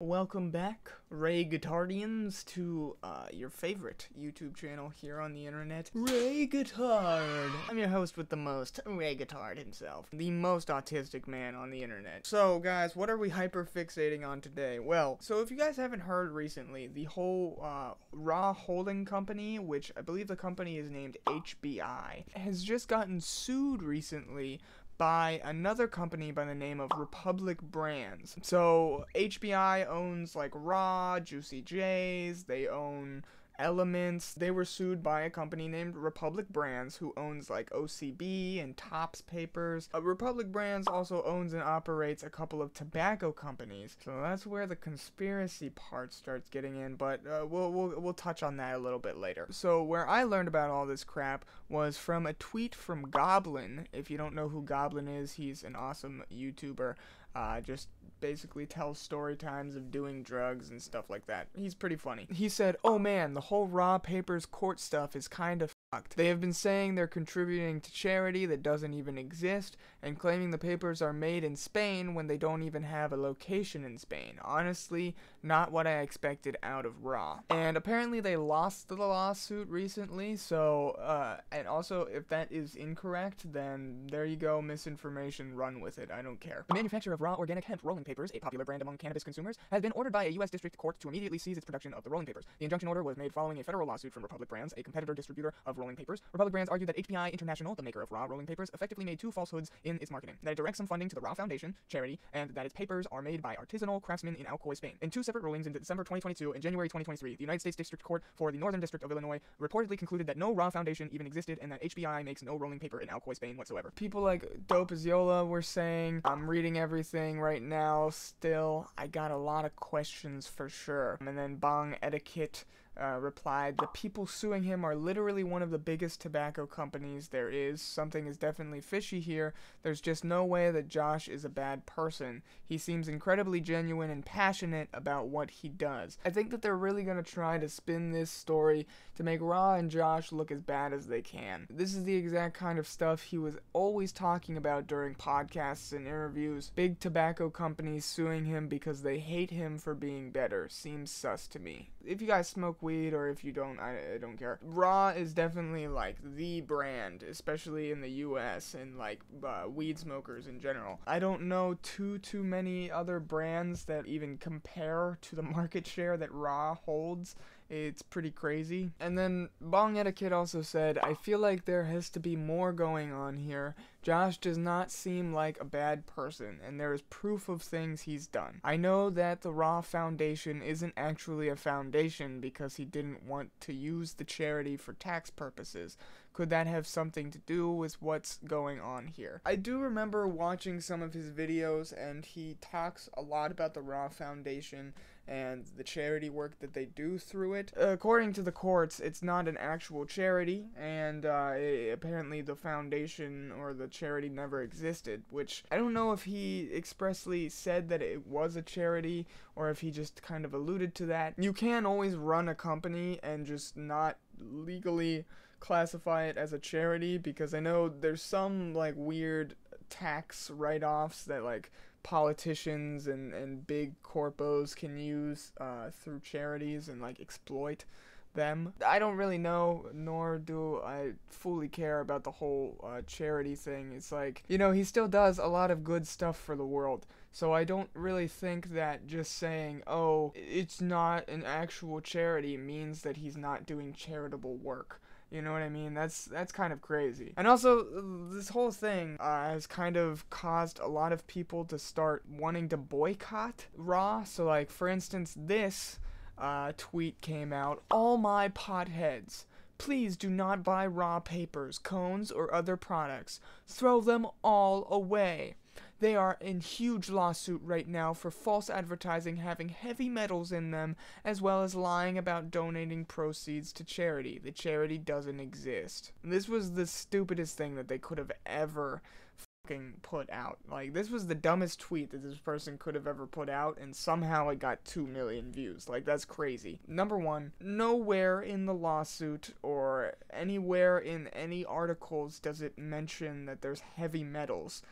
Welcome back, Ray Guitardians, to your favorite YouTube channel here on the internet, Ray Guitard. I'm your host with the most, Ray Guitard himself, the most autistic man on the internet. So, guys, what are we hyper-fixating on today? Well, so if you guys haven't heard recently, the whole Raw holding company, which I believe the company is named HBI, has just gotten sued recently by another company by the name of Republic Brands. So HBI owns like Raw, Juicy J's, they own Elements. They were sued by a company named Republic Brands, who owns like OCB and Topps Papers. Republic Brands also owns and operates a couple of tobacco companies, so that's where the conspiracy part starts getting in. But we'll touch on that a little bit later. So where I learned about all this crap was from a tweet from Goblin. If you don't know who Goblin is, he's an awesome YouTuber. Just basically tells story times of doing drugs and stuff like that. He's pretty funny. He said, "Oh man, the whole Raw Papers court stuff is kind of fucked. They have been saying they're contributing to charity that doesn't even exist, and claiming the papers are made in Spain when they don't even have a location in Spain. Honestly, not what I expected out of Raw." And apparently they lost the lawsuit recently, so, and also, if that is incorrect, then there you go, misinformation, run with it, I don't care. The manufacturer of Raw organic hemp rolling papers, a popular brand among cannabis consumers, has been ordered by a U.S. district court to immediately cease its production of the rolling papers. The injunction order was made following a federal lawsuit from Republic Brands, a competitor distributor of rolling papers. Republic Brands argued that HBI International, the maker of Raw rolling papers, effectively made two falsehoods in its marketing: that it directs some funding to the Raw Foundation charity, and that its papers are made by artisanal craftsmen in Alcoy, Spain. In two separate rulings in December 2022 and January 2023, the United States District Court for the Northern District of Illinois reportedly concluded that no Raw Foundation even existed and that HBI makes no rolling paper in Alcoy, Spain whatsoever. People like Dope as Yola were saying, I'm reading everything right now still. I got a lot of questions for sure. And then Bong Etiquette replied, "The people suing him are literally one of the biggest tobacco companies there is. Something is definitely fishy here. There's just no way that Josh is a bad person. He seems incredibly genuine and passionate about what he does." I think that they're really going to try to spin this story to make Raw and Josh look as bad as they can. This is the exact kind of stuff he was always talking about during podcasts and interviews. Big tobacco companies suing him because they hate him for being better. Seems sus to me. If you guys smoke weed, or if you don't, I don't care. Raw is definitely like the brand, especially in the US and like weed smokers in general. I don't know too many other brands that even compare to the market share that Raw holds. It's pretty crazy. And then Bong Etiquette also said, "I feel like there has to be more going on here. Josh does not seem like a bad person, and there is proof of things he's done. I know that the Raw Foundation isn't actually a foundation because he didn't want to use the charity for tax purposes. Could that have something to do with what's going on here?" I do remember watching some of his videos, and he talks a lot about the Raw Foundation and the charity work that they do through it. According to the courts, it's not an actual charity, and apparently the foundation or the charity never existed, which I don't know if he expressly said that it was a charity or if he just kind of alluded to that. You can always run a company and just not legally classify it as a charity, because I know there's some like weird tax write-offs that like politicians and big corpos can use through charities and like exploit them. I don't really know, nor do I fully care about the whole charity thing. It's like, you know, he still does a lot of good stuff for the world, so I don't really think that just saying, oh, it's not an actual charity means that he's not doing charitable work. You know what I mean? That's kind of crazy. And also, this whole thing has kind of caused a lot of people to start wanting to boycott Raw. So, like, for instance, this tweet came out: "All my potheads, please do not buy Raw papers, cones, or other products. Throw them all away. They are in huge lawsuit right now for false advertising having heavy metals in them, as well as lying about donating proceeds to charity. The charity doesn't exist." This was the stupidest thing that they could have ever fucking put out. Like, this was the dumbest tweet that this person could have ever put out, and somehow it got 2 million views. Like, that's crazy. Number one, nowhere in the lawsuit or anywhere in any articles does it mention that there's heavy metals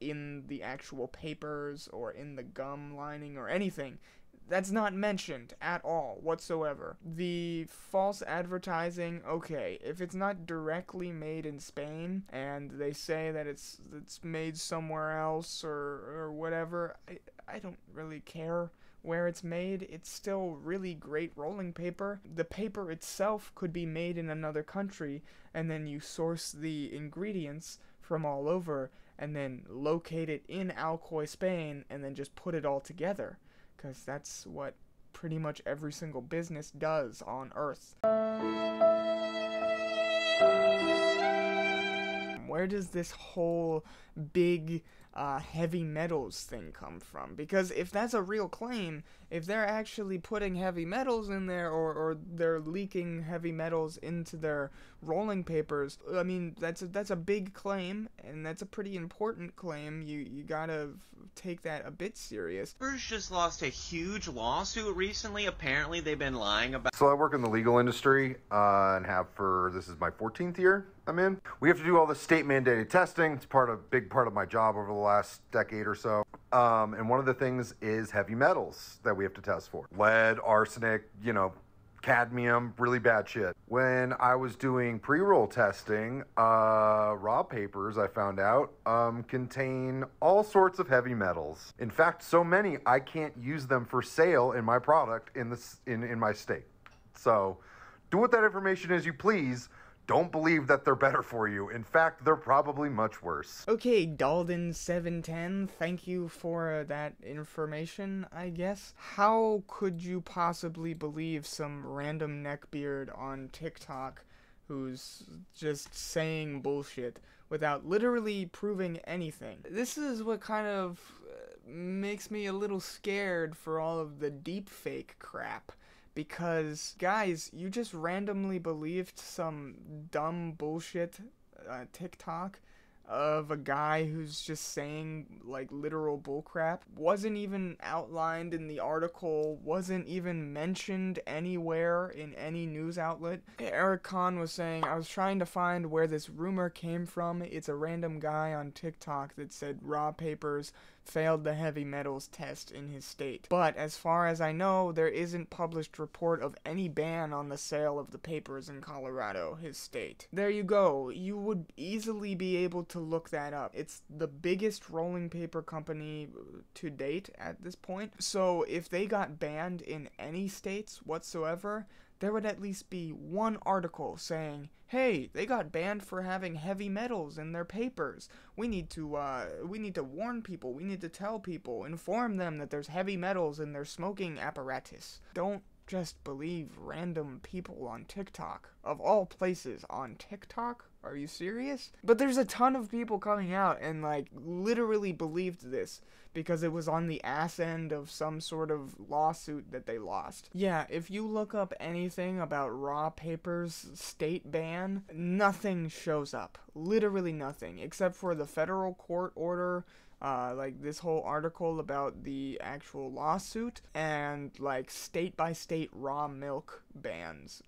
in the actual papers or in the gum lining or anything. That's not mentioned at all whatsoever. The false advertising, okay, if it's not directly made in Spain and they say that it's made somewhere else or whatever, I don't really care where it's made. It's still really great rolling paper. The paper itself could be made in another country, and then you source the ingredients from all over and then locate it in Alcoy, Spain, and then just put it all together, because that's what pretty much every single business does on Earth. Where does this whole big heavy metals thing come from? Because if that's a real claim, if they're actually putting heavy metals in there, or they're leaking heavy metals into their rolling papers, I mean, that's a big claim, and that's a pretty important claim. You gotta take that a bit serious. Uber's just lost a huge lawsuit recently. Apparently they've been lying about... So I work in the legal industry and have for, this is my 14th year I'm in. We have to do all this state mandated testing. It's big part of my job over the last decade or so. And one of the things is heavy metals that we have to test for. Lead, arsenic, cadmium, really bad shit. When I was doing pre-roll testing, raw papers, I found out, contain all sorts of heavy metals. In fact, so many I can't use them for sale in my product in my state. So do with that information as you please. Don't believe that they're better for you. In fact, they're probably much worse. Okay, Dalden710, thank you for that information, I guess. How could you possibly believe some random neckbeard on TikTok who's just saying bullshit without literally proving anything? This is what kind of makes me a little scared for all of the deepfake crap. Because, guys, you just randomly believed some dumb bullshit TikTok of a guy who's just saying, like, literal bullcrap. Wasn't even outlined in the article, wasn't even mentioned anywhere in any news outlet. Eric Kahn was saying, I was trying to find where this rumor came from. It's a random guy on TikTok that said raw papers failed the heavy metals test in his state. But as far as I know, there isn't published report of any ban on the sale of the papers in Colorado, his state. There you go. You would easily be able to look that up. It's the biggest rolling paper company to date at this point. So if they got banned in any states whatsoever, there would at least be one article saying, hey, they got banned for having heavy metals in their papers. We need to warn people, we need to tell people, inform them that there's heavy metals in their smoking apparatus. Don't just believe random people on TikTok. Of all places, on TikTok? Are you serious? But there's a ton of people coming out and, like, literally believed this because it was on the ass end of some sort of lawsuit that they lost. Yeah, if you look up anything about raw papers state ban, nothing shows up. Literally nothing, except for the federal court order, like this whole article about the actual lawsuit, and like state by state raw milk bans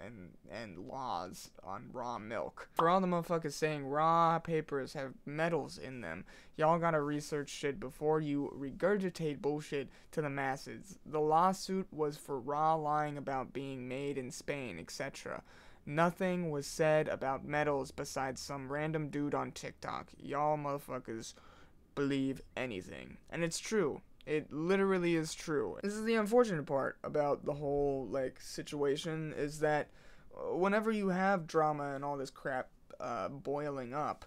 and laws on raw milk. For all the motherfuckers saying raw papers have metals in them, y'all gotta research shit before you regurgitate bullshit to the masses. The lawsuit was for raw lying about being made in Spain, etc. Nothing was said about metals besides some random dude on TikTok. Y'all motherfuckers believe anything. And it's true. It literally is true. This is the unfortunate part about the whole, like, situation, is that whenever you have drama and all this crap boiling up,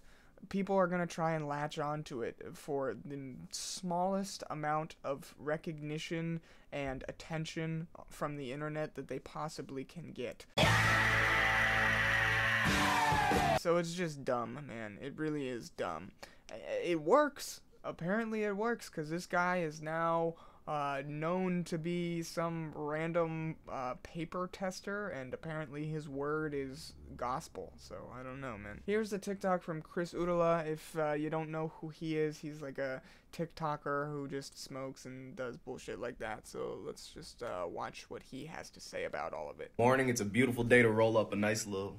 people are gonna try and latch onto it for the smallest amount of recognition and attention from the internet that they possibly can get. So it's just dumb, man. It really is dumb. It works. Apparently it works, because this guy is now known to be some random paper tester, and apparently his word is gospel. So I don't know, man. Here's a TikTok from Chris Udala. If you don't know who he is, he's like a TikToker who just smokes and does bullshit like that. So let's just watch what he has to say about all of it. Morning, it's a beautiful day to roll up a nice little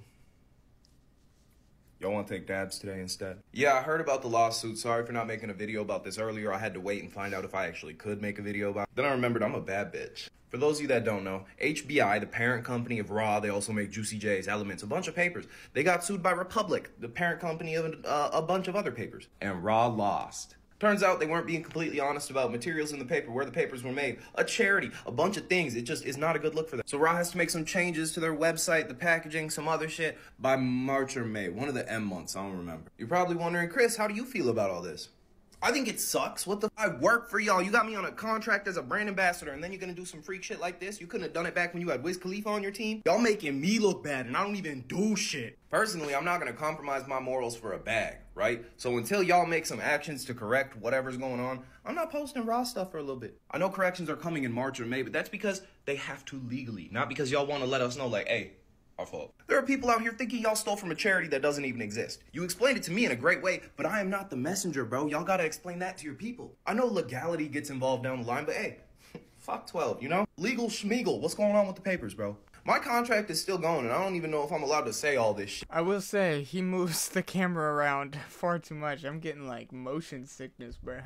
Y'all want to take dabs today instead? Yeah, I heard about the lawsuit. Sorry for not making a video about this earlier. I had to wait and find out if I actually could make a video about it. Then I remembered I'm a bad bitch. For those of you that don't know, HBI, the parent company of Raw, they also make Juicy J's, Elements, a bunch of papers. They got sued by Republic, the parent company of a bunch of other papers. And Raw lost. Turns out they weren't being completely honest about materials in the paper, where the papers were made, a charity, a bunch of things. It just is not a good look for them. So Raw has to make some changes to their website, the packaging, some other shit by March or May. One of the M months, I don't remember. You're probably wondering, Chris, how do you feel about all this? I think it sucks. What the I work for y'all. You got me on a contract as a brand ambassador, and then you're gonna do some freak shit like this? You couldn't have done it back when you had Wiz Khalifa on your team? Y'all making me look bad, and I don't even do shit. Personally, I'm not gonna compromise my morals for a bag, right? So until y'all make some actions to correct whatever's going on, I'm not posting Raw stuff for a little bit. I know corrections are coming in March or May, but that's because they have to legally, not because y'all want to let us know, like, hey, our fault. There are people out here thinking y'all stole from a charity that doesn't even exist. You explained it to me in a great way, but I am not the messenger, bro. Y'all gotta explain that to your people. I know legality gets involved down the line, but hey, fuck 12, you know? Legal schmeagle. What's going on with the papers, bro? My contract is still going, and I don't even know if I'm allowed to say all this shit. I will say, he moves the camera around far too much. I'm getting, like, motion sickness, bruh.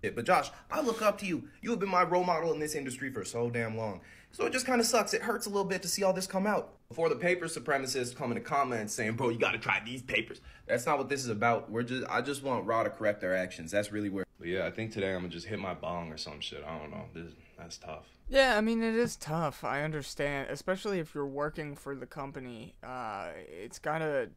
But Josh, I look up to you. You have been my role model in this industry for so damn long. So it just kind of sucks. It hurts a little bit to see all this come out. Before the paper supremacists come in the comments saying, bro, you gotta try these papers. That's not what this is about. I just want Raw to correct their actions. That's really where. But yeah, I think today I'm gonna just hit my bong or some shit. I don't know. That's tough. Yeah, I mean, it is tough. I understand, especially if you're working for the company. It's gotta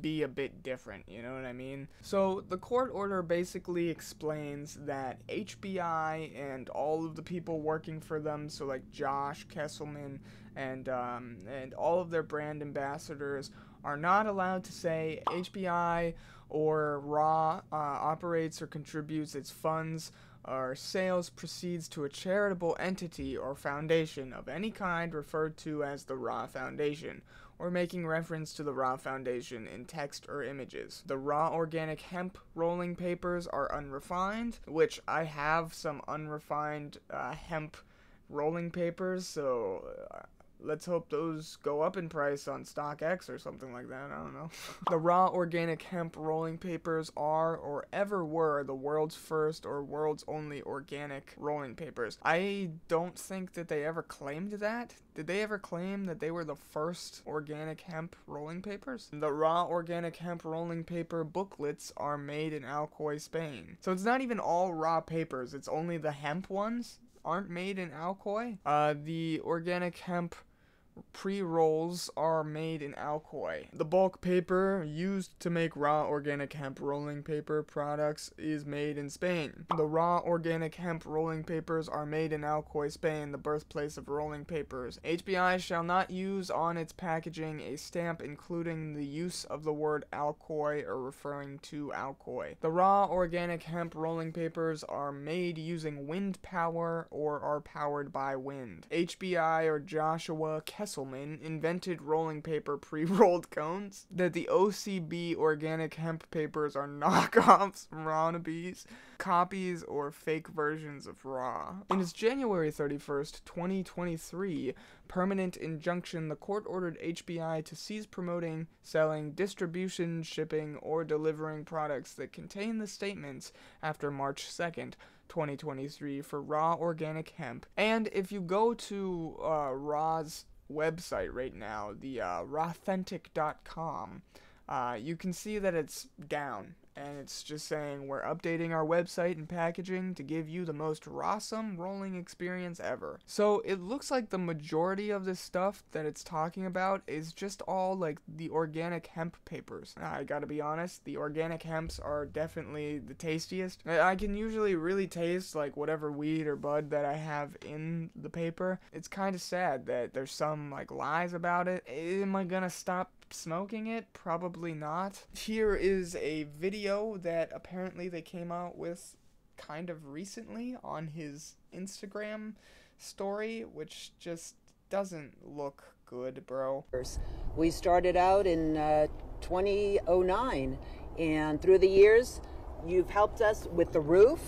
be a bit different, you know what I mean? So the court order basically explains that HBI and all of the people working for them, so like Josh Kesselman and all of their brand ambassadors, are not allowed to say HBI or Raw operates or contributes its funds or sales proceeds to a charitable entity or foundation of any kind referred to as the Raw Foundation, or making reference to the Raw Foundation in text or images. The raw organic hemp rolling papers are unrefined, which I have some unrefined hemp rolling papers, so let's hope those go up in price on StockX or something like that. I don't know. The raw organic hemp rolling papers are, or ever were, the world's first or world's only organic rolling papers. I don't think that they ever claimed that. Did they ever claim that they were the first organic hemp rolling papers? The raw organic hemp rolling paper booklets are made in Alcoy, Spain. So it's not even all raw papers. It's only the hemp ones aren't made in Alcoy. The organic hemp pre-rolls are made in Alcoy. The bulk paper used to make raw organic hemp rolling paper products is made in Spain. The raw organic hemp rolling papers are made in Alcoy, Spain, the birthplace of rolling papers. HBI shall not use on its packaging a stamp including the use of the word Alcoy or referring to Alcoy. The raw organic hemp rolling papers are made using wind power or are powered by wind. HBI or Joshua Kesselman invented rolling paper pre-rolled cones. That the OCB organic hemp papers are knockoffs, wannabes, copies, or fake versions of Raw. In its January 31st, 2023 permanent injunction, the court ordered HBI to cease promoting, selling, distribution, shipping, or delivering products that contain the statements after March 2nd, 2023 for raw organic hemp. And if you go to Raw's website right now, the rawthentic.com, you can see that it's down, and it's just saying we're updating our website and packaging to give you the most rawsome rolling experience ever. So it looks like the majority of this stuff that it's talking about is just all like the organic hemp papers. I gotta be honest, the organic hemps are definitely the tastiest. I can usually really taste like whatever weed or bud that I have in the paper. It's kind of sad that there's some like lies about it. Am I gonna stop smoking it? Probably not. Here is a video that apparently they came out with kind of recently on his Instagram story, which just doesn't look good, bro. We started out in 2009, and through the years you've helped us with the roof.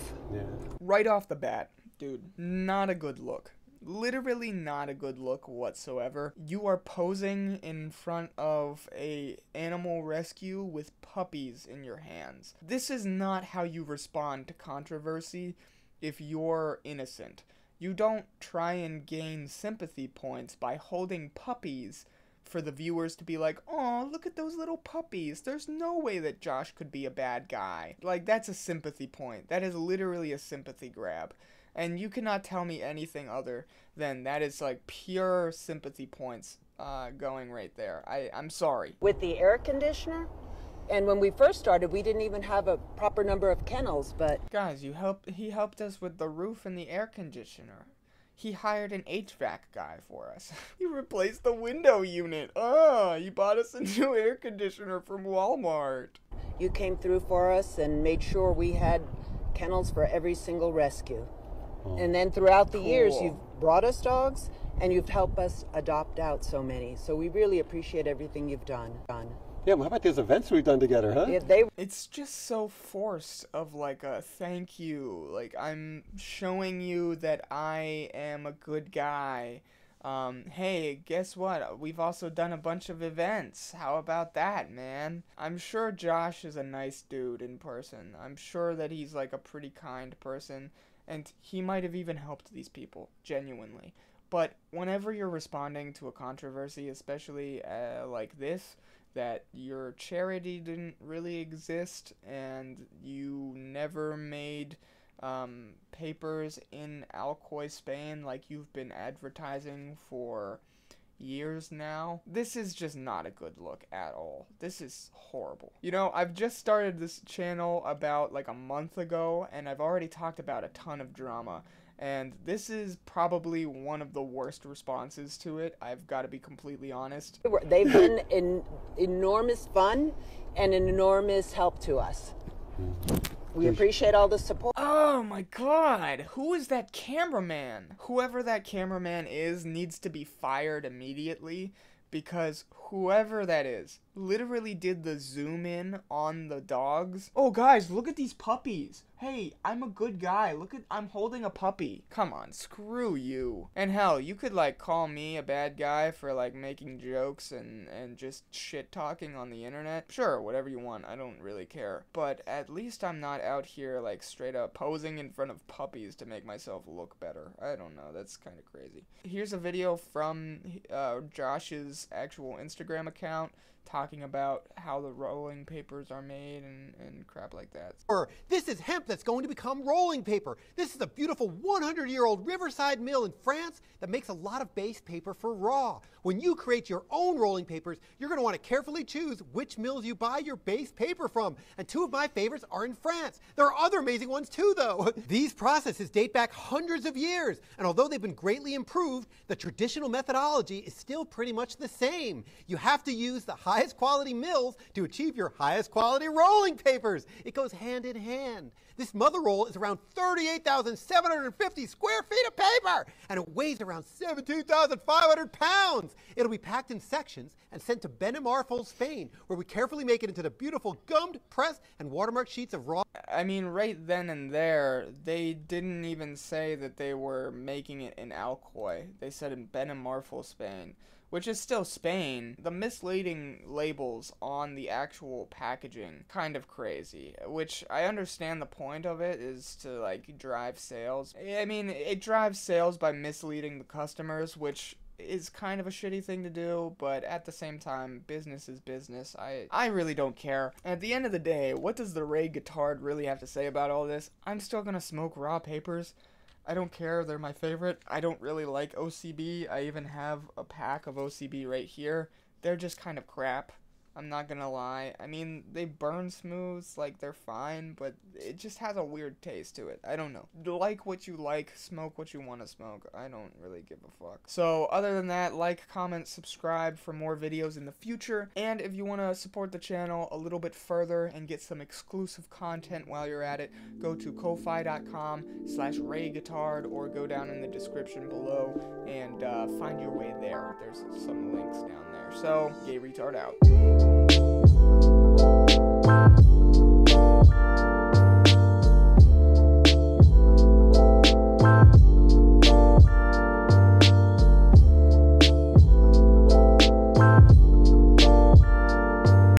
Right off the bat, dude, not a good look. Literally not a good look whatsoever. You are posing in front of a animal rescue with puppies in your hands. This is not how you respond to controversy if you're innocent. You don't try and gain sympathy points by holding puppies for the viewers to be like, "Oh, look at those little puppies. There's no way that Josh could be a bad guy." Like, that's a sympathy point. That is literally a sympathy grab. And you cannot tell me anything other than that is like pure sympathy points going right there. I'm sorry. With the air conditioner, and when we first started, we didn't even have a proper number of kennels, but... Guys, he helped us with the roof and the air conditioner. He hired an HVAC guy for us. He replaced the window unit. He bought us a new air conditioner from Walmart. You came through for us and made sure we had kennels for every single rescue. And then throughout the years, you've brought us dogs, and you've helped us adopt out so many. So we really appreciate everything you've done. Yeah, well, how about these events we've done together, huh? Yeah, It's just so forced of like a thank you. Like, I'm showing you that I am a good guy. Hey, guess what? We've also done a bunch of events. How about that, man? I'm sure Josh is a nice dude in person. I'm sure that he's like a pretty kind person. And he might have even helped these people, genuinely. But whenever you're responding to a controversy, especially like this, that your charity didn't really exist and you never made papers in Alcoy, Spain, like you've been advertising for years now, this is just not a good look at all. This is horrible. You know, I've just started this channel about like a month ago, and I've already talked about a ton of drama, and this is probably one of the worst responses to it. I've got to be completely honest. They've been an enormous fun and an enormous help to us. We appreciate all the support. Oh my god, who is that cameraman? Whoever that cameraman is needs to be fired immediately, because whoever that is literally did the zoom in on the dogs. Oh guys, look at these puppies. Hey, I'm a good guy. I'm holding a puppy. Come on, screw you. And hell, you could like call me a bad guy for like making jokes and just shit talking on the internet. Sure, whatever you want. I don't really care. But at least I'm not out here like straight up posing in front of puppies to make myself look better. I don't know. That's kind of crazy. Here's a video from Josh's actual Instagram account talking about how the rolling papers are made and crap like that. This is hemp that's going to become rolling paper. This is a beautiful 100-year-old riverside mill in France that makes a lot of base paper for raw. When you create your own rolling papers, you're going to want to carefully choose which mills you buy your base paper from. And two of my favorites are in France. There are other amazing ones too, though. These processes date back hundreds of years, and although they've been greatly improved, the traditional methodology is still pretty much the same. You have to use the highest quality mills to achieve your highest quality rolling papers. It goes hand in hand. This mother roll is around 38,750 square feet of paper, and it weighs around 17,500 pounds. It'll be packed in sections and sent to Benamarful, Spain, where we carefully make it into the beautiful gummed, pressed, and watermarked sheets of raw. I mean, right then and there, they didn't even say that they were making it in Alcoy. They said in Benamarful, Spain, which is still Spain. The misleading labels on the actual packaging, kind of crazy, which I understand the point of it is to like drive sales. I mean, it drives sales by misleading the customers, which is kind of a shitty thing to do, but at the same time, business is business. I really don't care. At the end of the day, what does the Ray Guitard really have to say about all this? I'm still gonna smoke raw papers. I don't care, they're my favorite. I don't really like OCB. I even have a pack of OCB right here. They're just kind of crap. I'm not gonna lie. I mean, they burn smooth, like, they're fine, but it just has a weird taste to it. I don't know. Like what you like, smoke what you want to smoke. I don't really give a fuck. So, other than that, like, comment, subscribe for more videos in the future, and if you want to support the channel a little bit further and get some exclusive content while you're at it, go to ko-fi.com/rayguitard, or go down in the description below and find your way there. There's some links down there. So, Gay Retard out.